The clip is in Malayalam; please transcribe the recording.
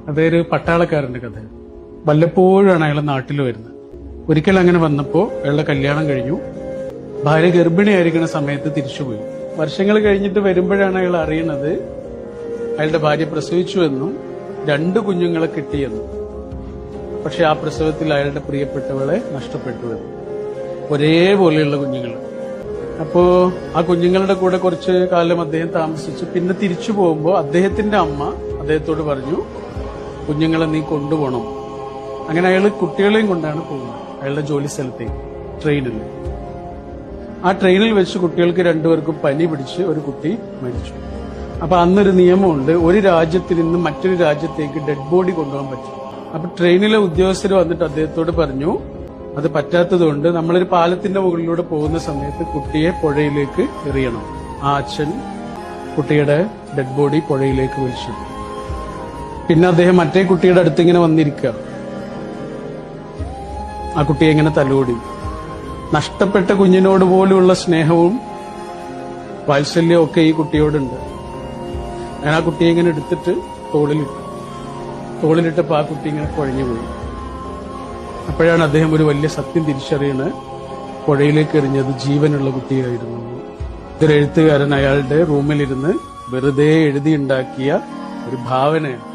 അതൊരു പട്ടാളക്കാരന്റെ കഥ. വല്ലപ്പോഴാണ് അയാൾ നാട്ടിൽ വരുന്നത്. ഒരിക്കൽ അങ്ങനെ വന്നപ്പോ അയാളുടെ കല്യാണം കഴിഞ്ഞു. ഭാര്യ ഗർഭിണിയായിരിക്കുന്ന സമയത്ത് തിരിച്ചുപോയി. വർഷങ്ങൾ കഴിഞ്ഞിട്ട് വരുമ്പോഴാണ് അയാൾ അറിയുന്നത് അയാളുടെ ഭാര്യ പ്രസവിച്ചു എന്നും 2 കുഞ്ഞുങ്ങളെ കിട്ടിയെന്നും. പക്ഷെ ആ പ്രസവത്തിൽ അയാളുടെ പ്രിയപ്പെട്ടവളെ നഷ്ടപ്പെട്ടു എന്നും. ഒരേപോലെയുള്ള കുഞ്ഞുങ്ങൾ. അപ്പോ ആ കുഞ്ഞുങ്ങളുടെ കൂടെ കുറച്ച് കാലം അദ്ദേഹം താമസിച്ചു. പിന്നെ തിരിച്ചു പോകുമ്പോൾ അദ്ദേഹത്തിന്റെ അമ്മ അദ്ദേഹത്തോട് പറഞ്ഞു, കുഞ്ഞുങ്ങളെ നീ കൊണ്ടുപോകണം. അങ്ങനെ അയാൾ കുട്ടികളെയും കൊണ്ടാണ് പോകുന്നത് അയാളുടെ ജോലി സ്ഥലത്തേക്ക് ട്രെയിനിൽ. ആ ട്രെയിനിൽ വെച്ച് കുട്ടികൾക്ക് 2 പേർക്കും പനി പിടിച്ച് ഒരു കുട്ടി മരിച്ചു. അപ്പൊ അന്നൊരു നിയമമുണ്ട്, ഒരു രാജ്യത്തിൽ നിന്ന് മറ്റൊരു രാജ്യത്തേക്ക് ഡെഡ് ബോഡി കൊണ്ടുപോകാൻ പറ്റും. അപ്പൊ ട്രെയിനിലെ ഉദ്യോഗസ്ഥർ വന്നിട്ട് അദ്ദേഹത്തോട് പറഞ്ഞു, അത് പറ്റാത്തതുകൊണ്ട് നമ്മളൊരു പാലത്തിന്റെ മുകളിലൂടെ പോകുന്ന സമയത്ത് കുട്ടിയെ പുഴയിലേക്ക് എറിയണം. ആ അച്ഛൻ കുട്ടിയുടെ ഡെഡ് ബോഡി പുഴയിലേക്ക് വലിച്ചു. പിന്നെ അദ്ദേഹം മറ്റേ കുട്ടിയുടെ അടുത്ത് ഇങ്ങനെ വന്നിരിക്കുക. ആ കുട്ടിയെ ഇങ്ങനെ തലോടി. നഷ്ടപ്പെട്ട കുഞ്ഞിനോട് പോലുള്ള സ്നേഹവും വാത്സല്യവും ഒക്കെ ഈ കുട്ടിയോടുണ്ട്. ഞാൻ ആ കുട്ടിയെ ഇങ്ങനെ എടുത്തിട്ട് തോളിലിട്ടപ്പോ ആ കുട്ടി ഇങ്ങനെ കുഴഞ്ഞുപോയി. അപ്പോഴാണ് അദ്ദേഹം ഒരു വലിയ സത്യം തിരിച്ചറിയുന്നത്, പുഴയിലേക്ക് എറിഞ്ഞത് ജീവനുള്ള കുട്ടിയായിരുന്നു. ഇതൊരു എഴുത്തുകാരൻ അയാളുടെ റൂമിലിരുന്ന് വെറുതെ എഴുതിയുണ്ടാക്കിയ ഒരു ഭാവനയാണ്.